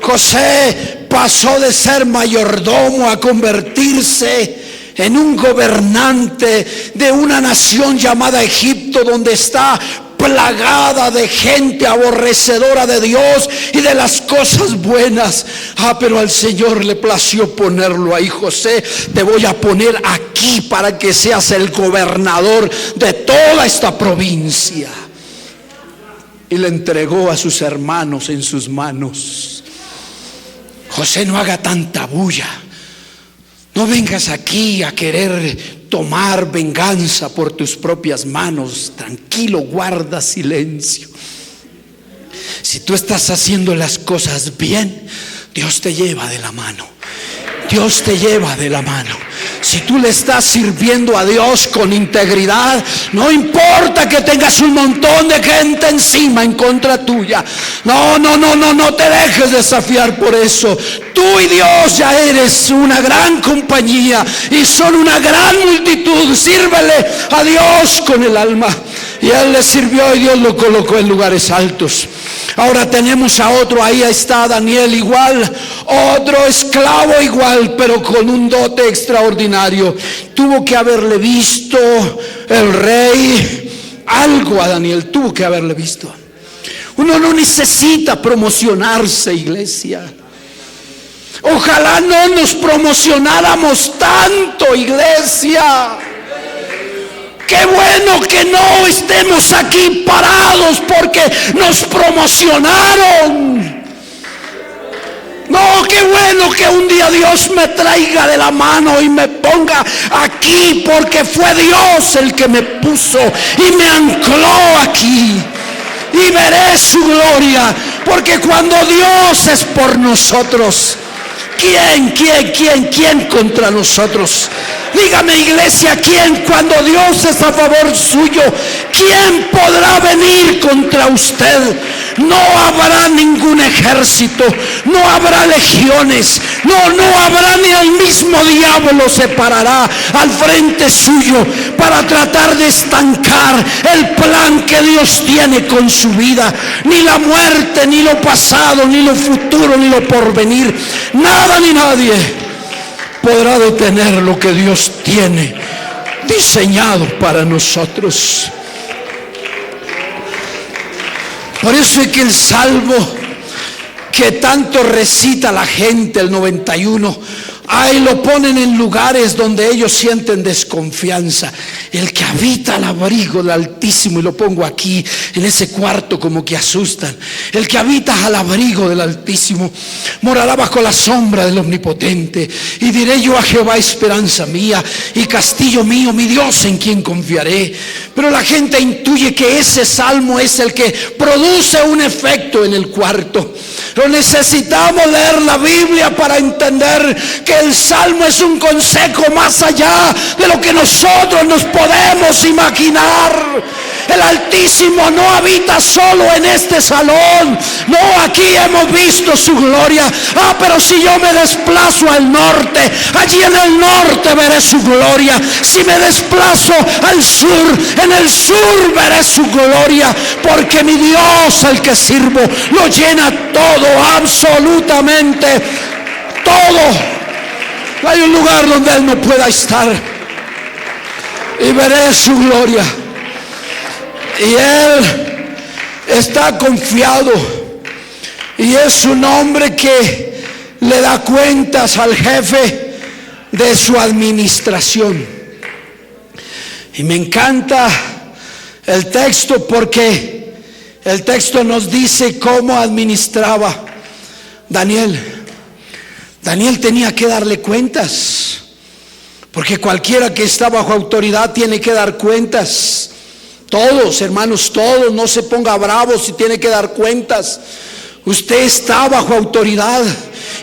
José pasó de ser mayordomo a convertirse en un gobernante de una nación llamada Egipto, donde está plagada de gente aborrecedora de Dios y de las cosas buenas. Pero al Señor le plació ponerlo ahí. José, te voy a poner aquí para que seas el gobernador de toda esta provincia. Y le entregó a sus hermanos en sus manos. José, no haga tanta bulla. No vengas aquí a querer tomar venganza por tus propias manos. Tranquilo, guarda silencio. Si tú estás haciendo las cosas bien, Dios te lleva de la mano. Dios te lleva de la mano. Si tú le estás sirviendo a Dios con integridad, no importa que tengas un montón de gente encima en contra tuya. No te dejes desafiar por eso. Tú y Dios ya eres una gran compañía y son una gran multitud. Sírvele a Dios con el alma. Y Él le sirvió y Dios lo colocó en lugares altos. Ahora tenemos a otro, ahí está Daniel igual, otro esclavo igual, pero con un dote extraordinario. Tuvo que haberle visto el rey algo a Daniel, tuvo que haberle visto. Uno no necesita promocionarse, iglesia. Ojalá no nos promocionáramos tanto, iglesia. Qué bueno que no estemos aquí parados porque nos promocionaron. No, qué bueno que un día Dios me traiga de la mano y me ponga aquí, porque fue Dios el que me puso y me ancló aquí. Y veré su gloria, porque cuando Dios es por nosotros, ¿Quién contra nosotros? Dígame, iglesia, ¿quién? Cuando Dios es a favor suyo, ¿quién podrá venir contra usted? No habrá ningún ejército, no habrá legiones, no habrá, ni el mismo diablo se parará al frente suyo para tratar de estancar el plan que Dios tiene con su vida. Ni la muerte, ni lo pasado, ni lo futuro, ni lo porvenir, nada ni nadie podrá detener lo que Dios tiene diseñado para nosotros. Por eso es que el salmo que tanto recita la gente, el 91, ahí lo ponen en lugares donde ellos sienten desconfianza. El que habita al abrigo del Altísimo, y lo pongo aquí en ese cuarto como que asustan. El que habita al abrigo del Altísimo morará bajo la sombra del Omnipotente. Y diré yo a Jehová, esperanza mía y castillo mío, mi Dios en quien confiaré. Pero la gente intuye que ese salmo es el que produce un efecto en el cuarto. Pero necesitamos leer la Biblia para entender que el salmo es un consejo más allá de lo que nosotros nos podemos imaginar. El Altísimo no habita solo en este salón. No, aquí hemos visto su gloria. Pero si yo me desplazo al norte, allí en el norte veré su gloria. Si me desplazo al sur, en el sur veré su gloria. Porque mi Dios, al que sirvo, lo llena todo, absolutamente todo. No hay un lugar donde Él no pueda estar. Y veré su gloria. Y Él está confiado. Y es un hombre que le da cuentas al jefe de su administración. Y me encanta el texto, porque el texto nos dice cómo administraba Daniel. Daniel tenía que darle cuentas, porque cualquiera que está bajo autoridad tiene que dar cuentas. Todos, hermanos, todos, no se ponga bravo si tiene que dar cuentas. Usted está bajo autoridad,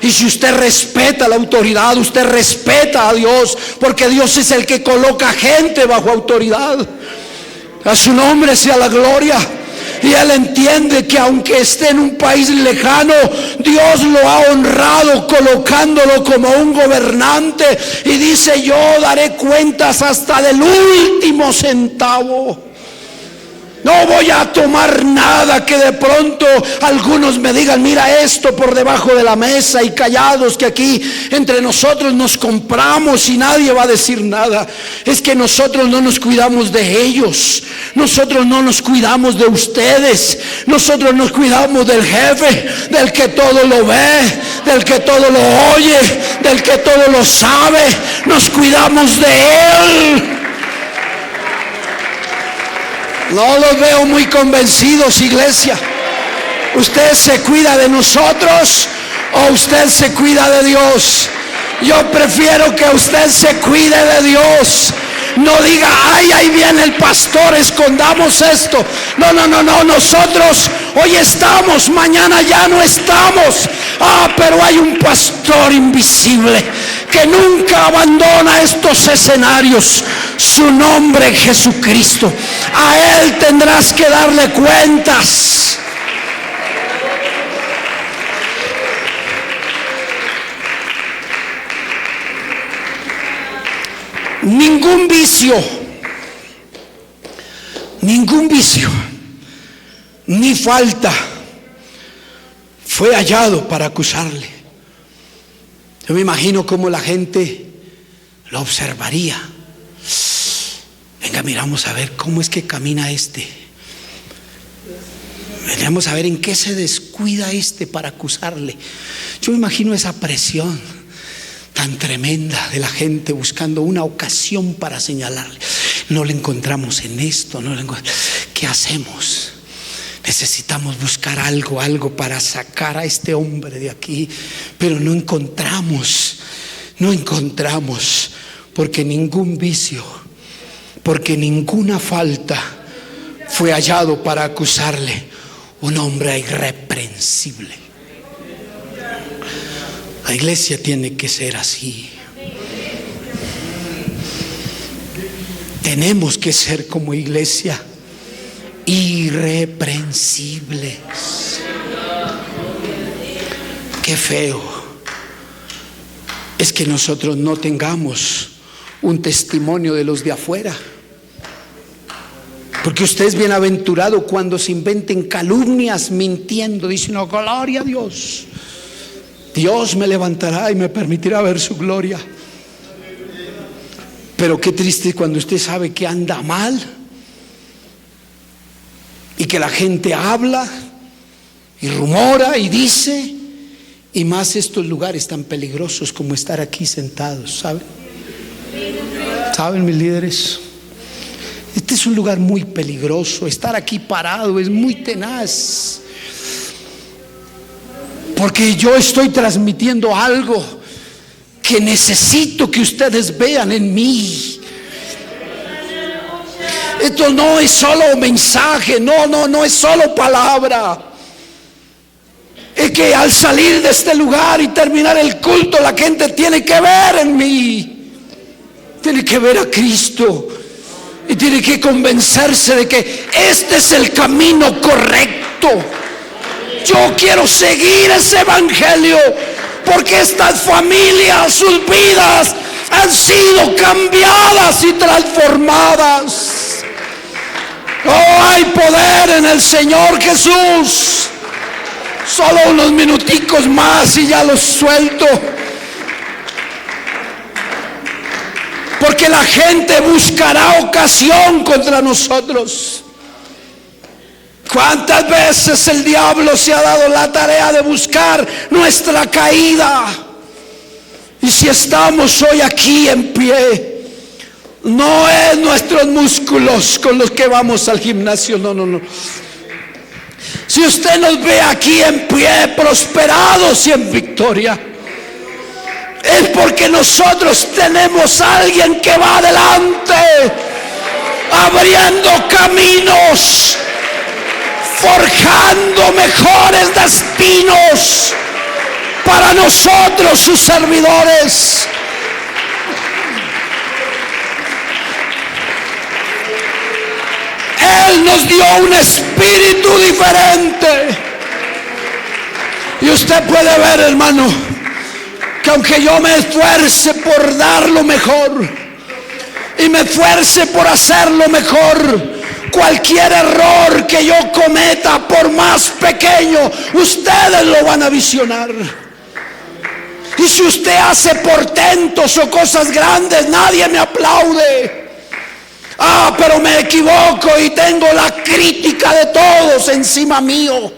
y si usted respeta la autoridad, usted respeta a Dios, porque Dios es el que coloca gente bajo autoridad. A su nombre sea la gloria. Y él entiende que aunque esté en un país lejano, Dios lo ha honrado colocándolo como un gobernante. Y dice: yo daré cuentas hasta del último centavo. No voy a tomar nada que de pronto algunos me digan: mira esto por debajo de la mesa, y callados, que aquí entre nosotros nos compramos y nadie va a decir nada. Es que nosotros no nos cuidamos de ellos, nosotros no nos cuidamos de ustedes, nosotros nos cuidamos del jefe, del que todo lo ve, del que todo lo oye, del que todo lo sabe. Nos cuidamos de él. No los veo muy convencidos, iglesia. ¿Usted se cuida de nosotros o usted se cuida de Dios? Yo prefiero que usted se cuide de Dios. No diga: ay, ahí viene el pastor, escondamos esto. No, nosotros hoy estamos, mañana ya no estamos. Pero hay un pastor invisible que nunca abandona estos escenarios. Su nombre es Jesucristo. A él tendrás que darle cuentas. Ningún vicio, ni falta fue hallado para acusarle. Yo me imagino cómo la gente lo observaría. Venga, miramos a ver cómo es que camina este. Miramos a ver en qué se descuida este para acusarle. Yo me imagino esa presión tan tremenda de la gente buscando una ocasión para señalarle. No le encontramos en esto, ¿qué hacemos? Necesitamos buscar algo para sacar a este hombre de aquí, pero no encontramos, porque ningún vicio, porque ninguna falta fue hallado para acusarle. Un hombre irreprensible. La iglesia tiene que ser así. Tenemos que ser como iglesia irreprensibles. Qué feo es que nosotros no tengamos un testimonio de los de afuera. Porque usted es bienaventurado cuando se inventen calumnias mintiendo, diciendo: gloria a Dios, Dios me levantará y me permitirá ver su gloria. Pero qué triste cuando usted sabe que anda mal y que la gente habla y rumora y dice, y más estos lugares tan peligrosos como estar aquí sentados, ¿saben mis líderes? Este es un lugar muy peligroso. Estar aquí parado es muy tenaz, porque yo estoy transmitiendo algo que necesito que ustedes vean en mí. Esto no es solo mensaje, no es solo palabra. Es que al salir de este lugar y terminar el culto, la gente tiene que ver en mí, tiene que ver a Cristo y tiene que convencerse de que este es el camino correcto. Yo quiero seguir ese evangelio, porque estas familias, sus vidas han sido cambiadas y transformadas. Oh, hay poder en el Señor Jesús. Solo unos minuticos más y ya los suelto, porque la gente buscará ocasión contra nosotros. ¿Cuántas veces el diablo se ha dado la tarea de buscar nuestra caída? Y si estamos hoy aquí en pie, no es nuestros músculos con los que vamos al gimnasio, no. Si usted nos ve aquí en pie, prosperados y en victoria, es porque nosotros tenemos a alguien que va adelante, abriendo caminos, forjando mejores destinos para nosotros, sus servidores. Él nos dio un espíritu diferente. Y usted puede ver, hermano, que aunque yo me esfuerce por dar lo mejor y me esfuerce por hacer lo mejor, cualquier error que yo cometa, por más pequeño, ustedes lo van a visionar. Y si usted hace portentos o cosas grandes, nadie me aplaude. Pero me equivoco y tengo la crítica de todos encima mío.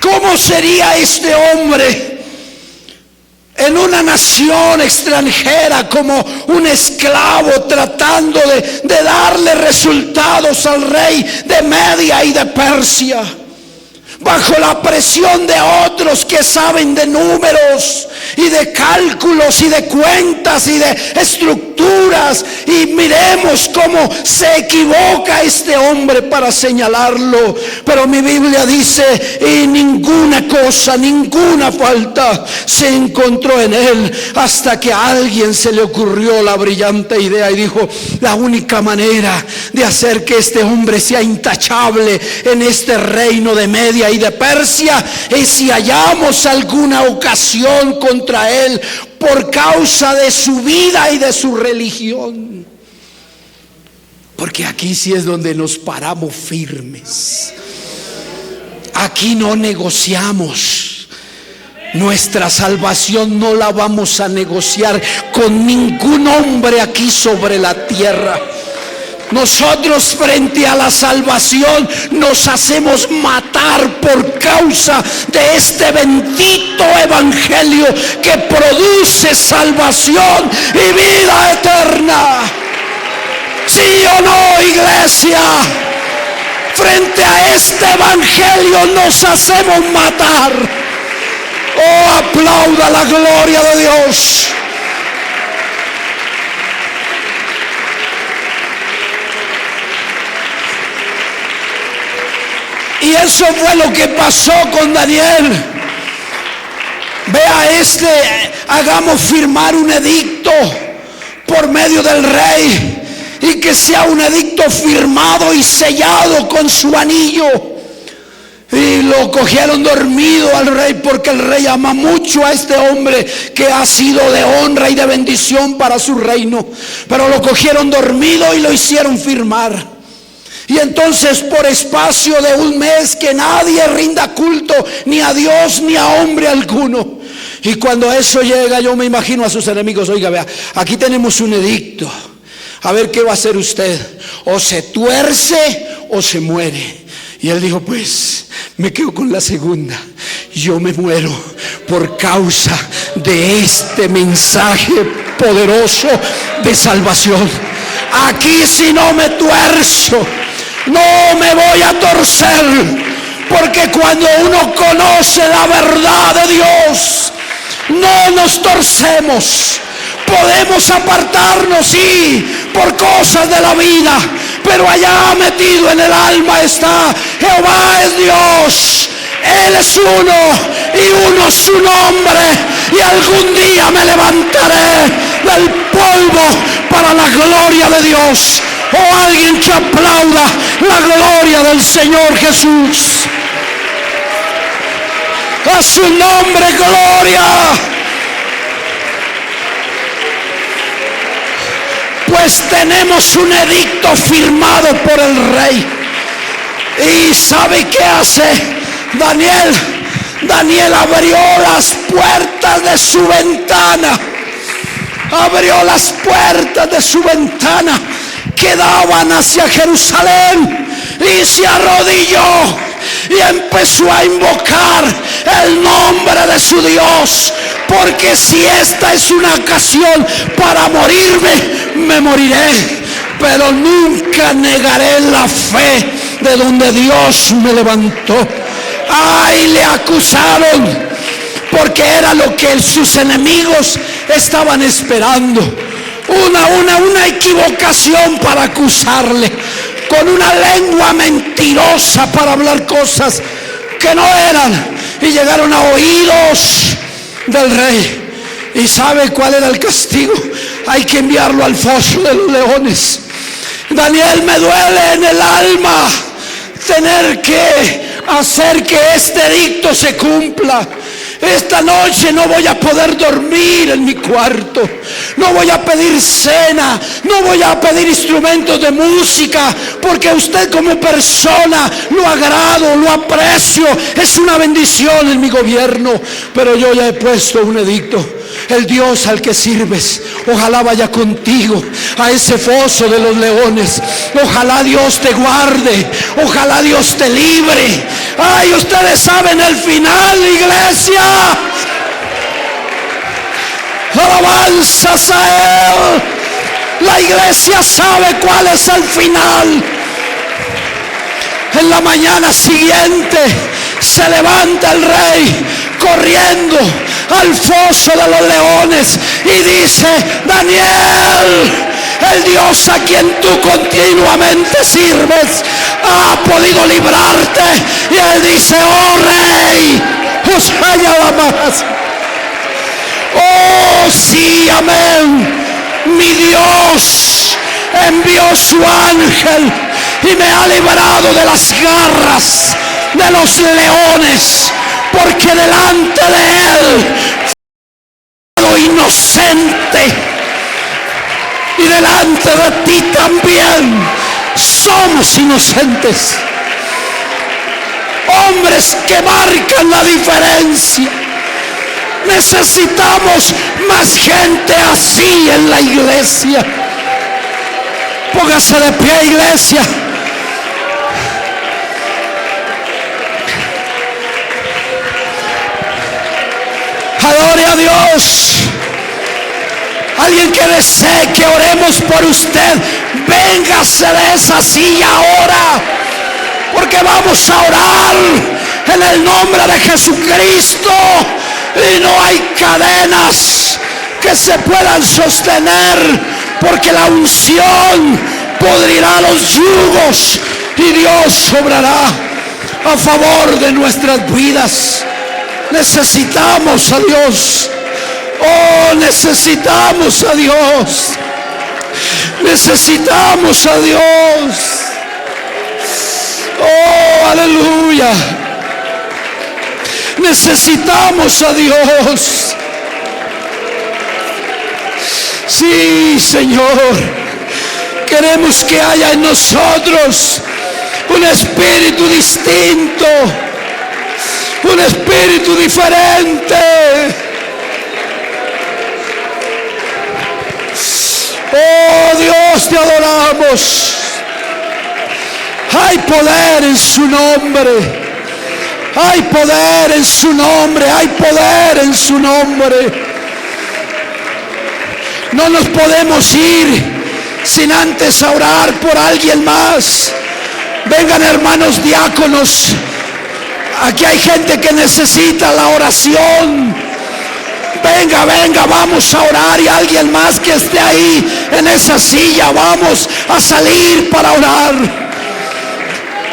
¿Cómo sería este hombre en una nación extranjera como un esclavo, tratando de darle resultados al rey de Media y de Persia, bajo la presión de otros que saben de números y de cálculos y de cuentas y de estructuras? Y miremos cómo se equivoca este hombre para señalarlo. Pero mi Biblia dice: y ninguna cosa, ninguna falta se encontró en él, hasta que a alguien se le ocurrió la brillante idea y dijo: la única manera de hacer que este hombre sea intachable en este reino de Media y de Persia es si hallamos alguna ocasión contra él por causa de su vida y de su religión. Porque aquí sí es donde nos paramos firmes. Aquí no negociamos. Nuestra salvación no la vamos a negociar con ningún hombre aquí sobre la tierra. Nosotros frente a la salvación nos hacemos matar por causa de este bendito evangelio que produce salvación y vida eterna. ¿Sí o no, iglesia? Frente a este evangelio nos hacemos matar. Oh, aplauda la gloria de Dios. Y eso fue lo que pasó con Daniel. Vea, hagamos firmar un edicto por medio del rey, y que sea un edicto firmado y sellado con su anillo. Y lo cogieron dormido al rey, porque el rey ama mucho a este hombre que ha sido de honra y de bendición para su reino. Pero lo cogieron dormido y lo hicieron firmar. Y entonces, por espacio de un mes, que nadie rinda culto ni a Dios ni a hombre alguno. Y cuando eso llega, yo me imagino a sus enemigos: oiga, vea, aquí tenemos un edicto, a ver qué va a hacer usted, o se tuerce o se muere. Y él dijo: pues me quedo con la segunda, yo me muero por causa de este mensaje poderoso de salvación. Aquí si no me tuerzo, no me voy a torcer, porque cuando uno conoce la verdad de Dios, no nos torcemos. Podemos apartarnos, sí, por cosas de la vida, pero allá metido en el alma está: Jehová es Dios, Él es uno y uno es su nombre, y algún día me levantaré del polvo para la gloria de Dios. O alguien que aplauda la gloria del Señor Jesús. A su nombre, gloria. Pues tenemos un edicto firmado por el rey. ¿Y sabe qué hace Daniel? Daniel abrió las puertas de su ventana. Abrió las puertas de su ventana que daban hacia Jerusalén, y se arrodilló y empezó a invocar el nombre de su Dios. Porque si esta es una ocasión para morirme, me moriré, pero nunca negaré la fe de donde Dios me levantó. Ay, le acusaron, porque era lo que sus enemigos estaban esperando. Una equivocación para acusarle, con una lengua mentirosa para hablar cosas que no eran, y llegaron a oídos del rey. ¿Y sabe cuál era el castigo? hay que enviarlo al foso de los leones. Daniel, me duele en el alma tener que hacer que este edicto se cumpla. Esta noche no voy a poder dormir en mi cuarto, no voy a pedir cena, no voy a pedir instrumentos de música, porque usted como persona lo agrado, lo aprecio, es una bendición en mi gobierno. Pero yo ya he puesto un edicto: el Dios al que sirves, ojalá vaya contigo a ese foso de los leones. Ojalá Dios te guarde, ojalá Dios te libre. Ay, ustedes saben el final, iglesia. Alabanzas a Él. La iglesia sabe cuál es el final. En la mañana siguiente se levanta el rey corriendo al foso de los leones y dice: Daniel, el Dios a quien tú continuamente sirves ha podido librarte. Y él dice: oh rey, os haya la más. Oh sí, amén. Mi Dios envió su ángel y me ha librado de las garras de los leones, porque delante de él fui inocente, y delante de ti también somos inocentes. Hombres que marcan la diferencia. Necesitamos más gente así en la iglesia. Póngase de pie, iglesia. Adore a Dios. Alguien que desee que oremos por usted, véngase de esa silla ahora, porque vamos a orar en el nombre de Jesucristo. Y no hay cadenas que se puedan sostener, porque la unción pudrirá los yugos y Dios obrará a favor de nuestras vidas. Necesitamos a Dios. Oh, necesitamos a Dios. Necesitamos a Dios. Oh, aleluya. Necesitamos a Dios. Sí, Señor. Queremos que haya en nosotros un espíritu distinto, un espíritu diferente. Oh Dios, te adoramos. Hay poder en su nombre. Hay poder en su nombre. Hay poder en su nombre. No nos podemos ir sin antes orar por alguien más. Vengan, hermanos diáconos. Aquí hay gente que necesita la oración. Venga, venga, vamos a orar. Y alguien más que esté ahí en esa silla, vamos a salir para orar.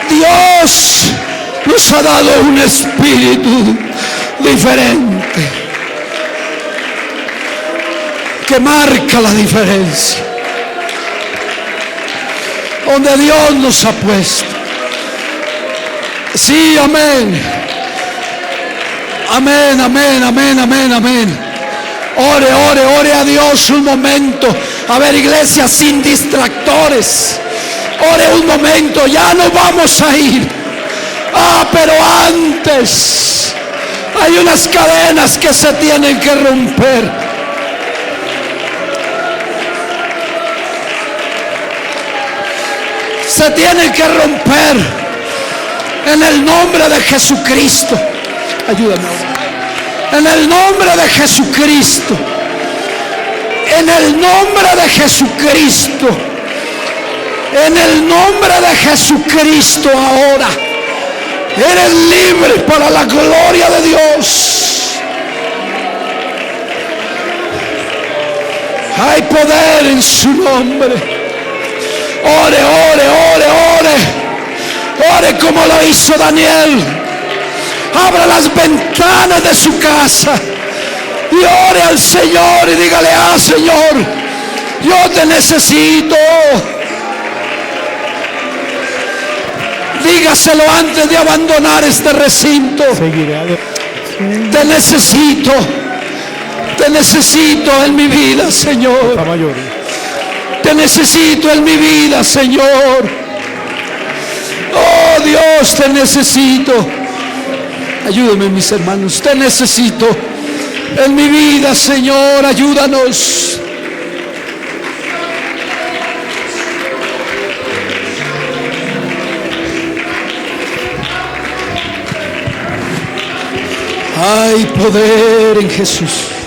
Dios nos ha dado un espíritu diferente que marca la diferencia, donde Dios nos ha puesto. Sí, amén. Amén, amén, amén, amén, amén. Ore, ore, ore a Dios un momento. A ver, iglesia, sin distractores. Ore un momento, ya no vamos a ir. Pero antes hay unas cadenas que se tienen que romper. Se tienen que romper en el nombre de Jesucristo. Ayúdame. En el nombre de Jesucristo. En el nombre de Jesucristo. En el nombre de Jesucristo ahora. Eres libre para la gloria de Dios. Hay poder en su nombre. Ore, ore, ore, ore. Ore como lo hizo Daniel. Abra las ventanas de su casa y ore al Señor y dígale: Señor, Yo te necesito. Dígaselo antes de abandonar este recinto. Te necesito. Te necesito en mi vida, Señor. Te necesito en mi vida, Señor. Oh Dios, te necesito. Ayúdame, mis hermanos. Te necesito en mi vida, Señor. Ayúdanos. Hay poder en Jesús.